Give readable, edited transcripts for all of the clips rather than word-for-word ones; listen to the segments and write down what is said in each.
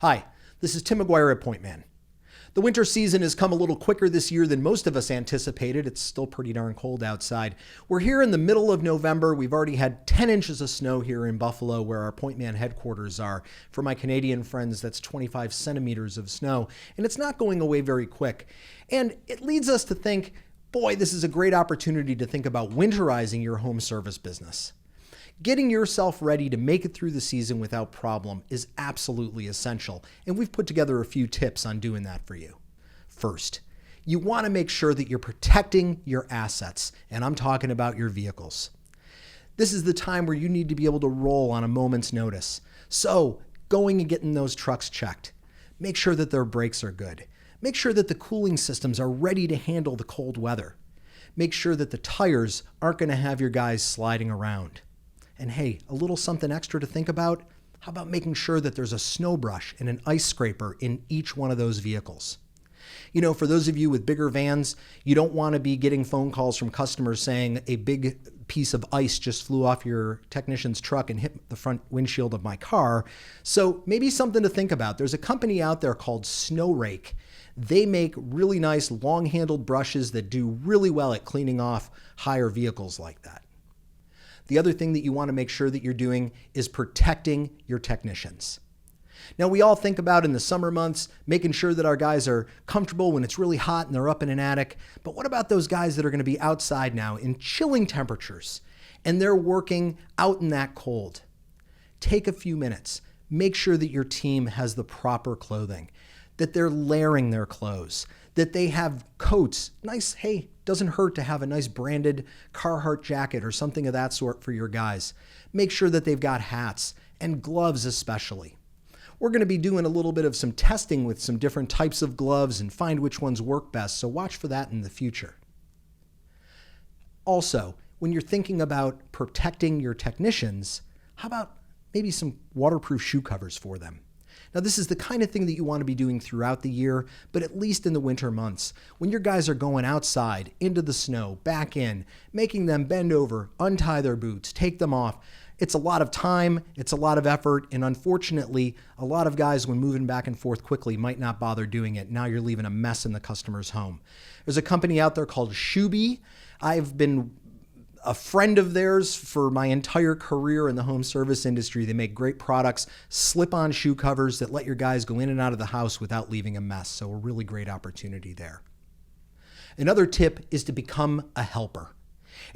Hi, this is Tim McGuire at Point Man. The winter season has come a little quicker this year than most of us anticipated. It's still pretty darn cold outside. We're here in the middle of November. We've already had 10 inches of snow here in Buffalo, where our Point Man headquarters are. For my Canadian friends, that's 25 centimeters of snow, and it's not going away very quick. And it leads us to think, boy, this is a great opportunity to think about winterizing your home service business. Getting yourself ready to make it through the season without problem is absolutely essential, and we've put together a few tips on doing that for you. First, you want to make sure that you're protecting your assets, and I'm talking about your vehicles. This is the time where you need to be able to roll on a moment's notice. So, going and getting those trucks checked. Make sure that their brakes are good. Make sure that the cooling systems are ready to handle the cold weather. Make sure that the tires aren't going to have your guys sliding around. And hey, a little something extra to think about. How about making sure that there's a snow brush and an ice scraper in each one of those vehicles? You know, for those of you with bigger vans, you don't want to be getting phone calls from customers saying a big piece of ice just flew off your technician's truck and hit the front windshield of my car. So maybe something to think about. There's a company out there called Snow Rake. They make really nice long-handled brushes that do really well at cleaning off higher vehicles like that. The other thing that you want to make sure that you're doing is protecting your technicians. Now, we all think about in the summer months, making sure that our guys are comfortable when it's really hot and they're up in an attic. But what about those guys that are going to be outside now in chilling temperatures and they're working out in that cold? Take a few minutes. Make sure that your team has the proper clothing, that they're layering their clothes, that they have coats. Nice, hey, doesn't hurt to have a nice branded Carhartt jacket or something of that sort for your guys. Make sure that they've got hats and gloves especially. We're going to be doing a little bit of some testing with some different types of gloves and find which ones work best, so watch for that in the future. Also, when you're thinking about protecting your technicians, how about maybe some waterproof shoe covers for them? Now, this is the kind of thing that you want to be doing throughout the year, but at least in the winter months, when your guys are going outside, into the snow, back in, making them bend over, untie their boots, take them off. It's a lot of time, it's a lot of effort, and unfortunately, a lot of guys, when moving back and forth quickly, might not bother doing it. Now you're leaving a mess in the customer's home. There's a company out there called Shoebie. I've been a friend of theirs for my entire career in the home service industry. They make great products, slip-on shoe covers that let your guys go in and out of the house without leaving a mess. So a really great opportunity there. Another tip is to become a helper.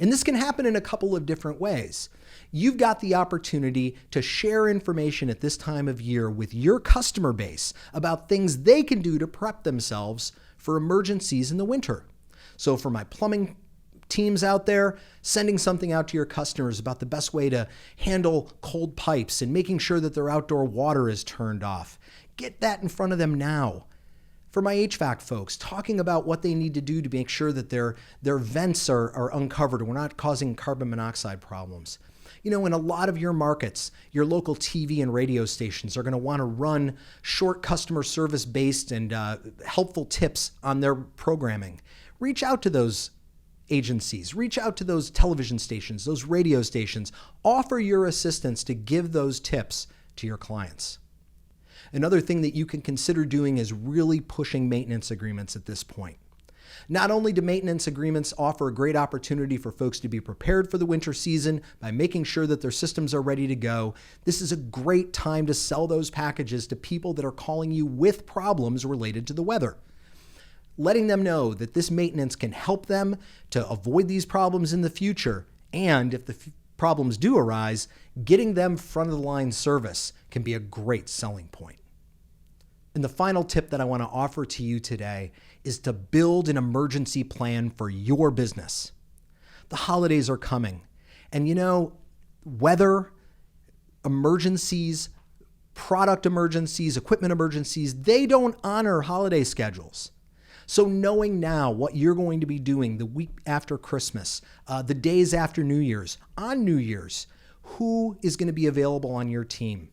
And this can happen in a couple of different ways. You've got the opportunity to share information at this time of year with your customer base about things they can do to prep themselves for emergencies in the winter. So for my plumbing teams out there, sending something out to your customers about the best way to handle cold pipes and making sure that their outdoor water is turned off. Get that in front of them now. For my HVAC folks, talking about what they need to do to make sure that their vents are uncovered and we're not causing carbon monoxide problems. You know, in a lot of your markets, your local TV and radio stations are going to want to run short customer service based and helpful tips on their programming. Reach out to those agencies, reach out to those television stations, those radio stations, offer your assistance to give those tips to your clients. Another thing that you can consider doing is really pushing maintenance agreements at this point. Not only do maintenance agreements offer a great opportunity for folks to be prepared for the winter season by making sure that their systems are ready to go, this is a great time to sell those packages to people that are calling you with problems related to the weather. Letting them know that this maintenance can help them to avoid these problems in the future. And if the problems do arise, getting them front of the line service can be a great selling point. And the final tip that I want to offer to you today is to build an emergency plan for your business. The holidays are coming. And you know, weather, emergencies, product emergencies, equipment emergencies, they don't honor holiday schedules. So knowing now what you're going to be doing the week after Christmas, the days after New Year's, on New Year's, who is going to be available on your team?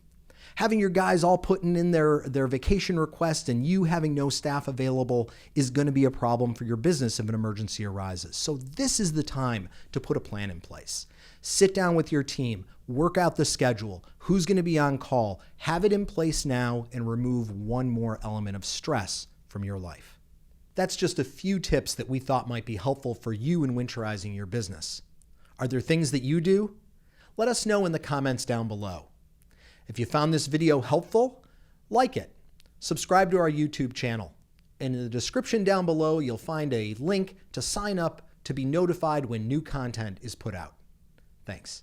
Having your guys all putting in their vacation request and you having no staff available is going to be a problem for your business if an emergency arises. So this is the time to put a plan in place. Sit down with your team, work out the schedule, who's going to be on call, have it in place now, and remove one more element of stress from your life. That's just a few tips that we thought might be helpful for you in winterizing your business. Are there things that you do? Let us know in the comments down below. If you found this video helpful, like it, subscribe to our YouTube channel, and in the description down below, you'll find a link to sign up to be notified when new content is put out. Thanks.